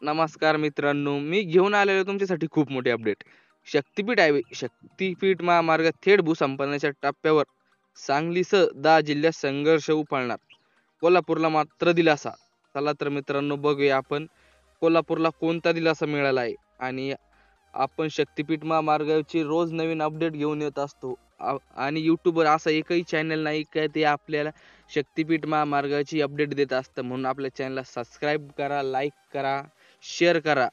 नमस्कार मित्रांनो, मी घेऊन आलेलो तुमच्यासाठी खूप मोठी अपडेट. शक्तीपीठ महामार्ग थेट भूसंपादनाच्या टप्प्यावर. सांगलीसह 10 जिल्ह्यात संघर्ष उफाळणार. कोल्हापूरला मात्र दिलासा. चला तर मित्रांनो, बघूया आपण कोल्हापूरला कोणता दिलासा मिळाला आहे. आणि आपण शक्तीपीठ महामार्गाची रोज नवीन अपडेट घेऊन येत असतो. आणि यूट्यूबवर असा एकही चॅनल नाही का ते आपल्याला शक्तीपीठ महामार्गाची अपडेट देत असतं. म्हणून आपल्या चॅनलला सबस्क्राईब करा, लाईक करा, शेअर करा.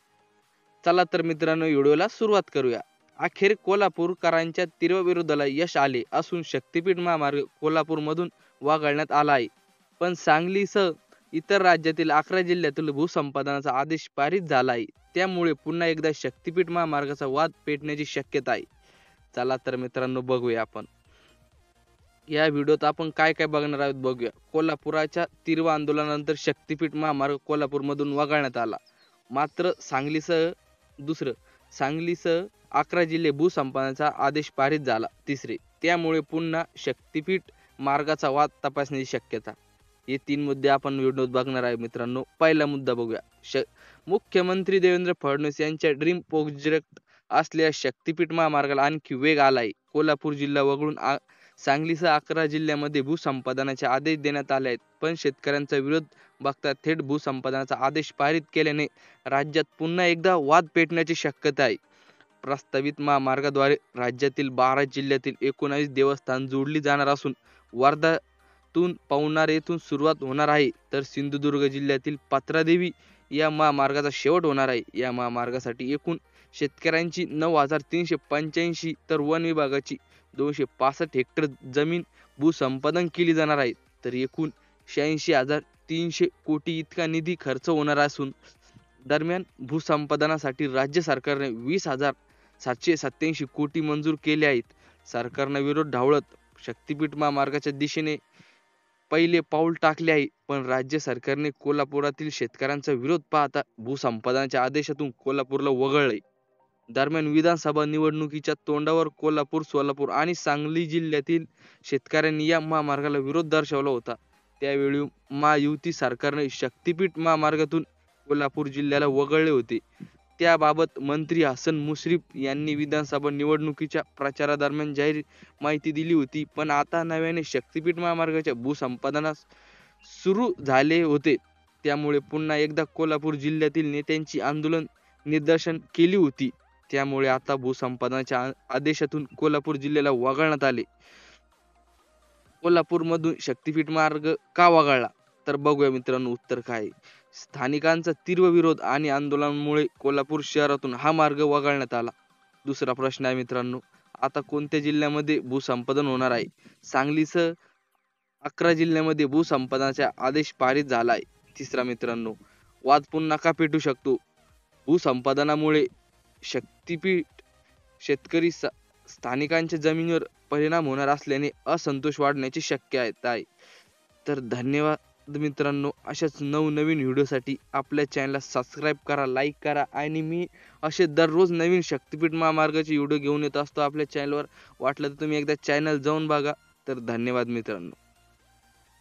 चला तर मित्रांनो, व्हिडिओला सुरुवात करूया. अखेर कोल्हापूरकरांच्या तीव्र विरोधाला यश आले असून शक्तीपीठ महामार्ग कोल्हापूरमधून वगळण्यात आला आहे. पण सांगलीसह इतर राज्यातील 11 जिल्ह्यातील भूसंपादनाचा आदेश पारित झाला आहे. त्यामुळे पुन्हा एकदा शक्तीपीठ महामार्गाचा वाद पेटण्याची शक्यता आहे. चला तर मित्रांनो, बघूया आपण या व्हिडिओत आपण काय काय बघणार आहोत बघूया. कोल्हापुराच्या तीव्र आंदोलनानंतर शक्तीपीठ महामार्ग कोल्हापूरमधून वगळण्यात आला. मात्र सांगलीसह 11 जिल्हे भूसंपादनाचा आदेश पारित झाला. त्यामुळे पुन्हा शक्तीपीठ मार्गाचा वाद तपासण्याची शक्यता. हे 3 मुद्दे आपण व्हिडिओत बघणार आहे मित्रांनो. पहिला मुद्दा बघूया. मुख्यमंत्री देवेंद्र फडणवीस यांच्या ड्रीम प्रोजेक्ट असलेल्या शक्तीपीठ महामार्गाला आणखी वेग आलाय. कोल्हापूर जिल्हा वगळून सांगलीसह 11 जिल्ह्यामध्ये भूसंपादनाचे आदेश देण्यात आले आहेत. पण शेतकऱ्यांचा विरोध बघता थेट भूसंपादनाचा आदेश पारित केल्याने राज्यात पुन्हा एकदा वाद पेटण्याची शक्यता आहे. प्रस्तावित महामार्गाद्वारे राज्यातील 12 जिल्ह्यातील 19 देवस्थान जोडली जाणार असून वर्धातून पवनार येथून सुरुवात होणार आहे, तर सिंधुदुर्ग जिल्ह्यातील पात्रादेवी या महामार्गाचा शेवट होणार आहे. या महामार्गासाठी एकूण शेतकऱ्यांची 9,385 तर वन विभागाची 265 हेक्टर जमीन भूसंपादन केली जाणार आहे. तर एकूण 86,300 कोटी इतका निधी खर्च होणार असून दरम्यान भूसंपादनासाठी राज्य सरकारने 20,787 कोटी मंजूर केले आहेत. सरकारने विरोध ढावळत शक्तीपीठ महामार्गाच्या दिशेने पहिले पाऊल टाकले आहे. पण राज्य सरकारने कोल्हापुरातील शेतकऱ्यांचा विरोध पाहता भूसंपादनाच्या आदेशातून कोल्हापूरला वगळले. दरम्यान विधानसभा निवडणुकीच्या तोंडावर कोल्हापूर, सोलापूर आणि सांगली जिल्ह्यातील शेतकऱ्यांनी या महामार्गाला विरोध दर्शवला होता. त्यावेळी महायुती सरकारने शक्तीपीठ महामार्गातून कोल्हापूर जिल्ह्याला वगळले होते. त्याबाबत मंत्री हसन मुश्रीफ यांनी विधानसभा निवडणुकीच्या प्रचारादरम्यान जाहीर माहिती दिली होती. पण आता नव्याने शक्तीपीठ महामार्गाच्या भूसंपादनास सुरू झाले होते. त्यामुळे पुन्हा एकदा कोल्हापूर जिल्ह्यातील नेत्यांची आंदोलन निदर्शन केली होती. त्यामुळे आता भूसंपादनाच्या आदेशातून कोल्हापूर जिल्ह्याला वगळण्यात आले. कोल्हापूरमधून शक्तीपीठ मार्ग का वगळला, तर बघूया मित्रांनो उत्तर काय. स्थानिकांचा तीव्र विरोध आणि आंदोलनामुळे कोल्हापूर शहरातून हा मार्ग वगळण्यात आला. दुसरा प्रश्न आहे मित्रांनो, आता कोणत्या जिल्ह्यामध्ये भूसंपादन होणार आहे. सांगलीसह 11 जिल्ह्यामध्ये भूसंपादनाचा आदेश पारित झाला आहे. तिसरा मित्रांनो, वाद पुन्हा का पेटू शकतो. भूसंपादनामुळे शेतकरी स्थानिकांच्या जमिनीवर परिणाम होणार असल्याने असंतोष वाढण्याची शक्यता आहे. तर धन्यवाद मित्रांनो. अशाच नवनवीन व्हिडिओसाठी आपल्या चॅनलला सबस्क्राईब करा, लाईक करा. आणि मी असे दररोज नवीन शक्तीपीठ महामार्गाचे व्हिडिओ घेऊन येत असतो आपल्या चॅनलवर. वाटलं तर तुम्ही एकदा चॅनल जाऊन बघा. तर धन्यवाद मित्रांनो.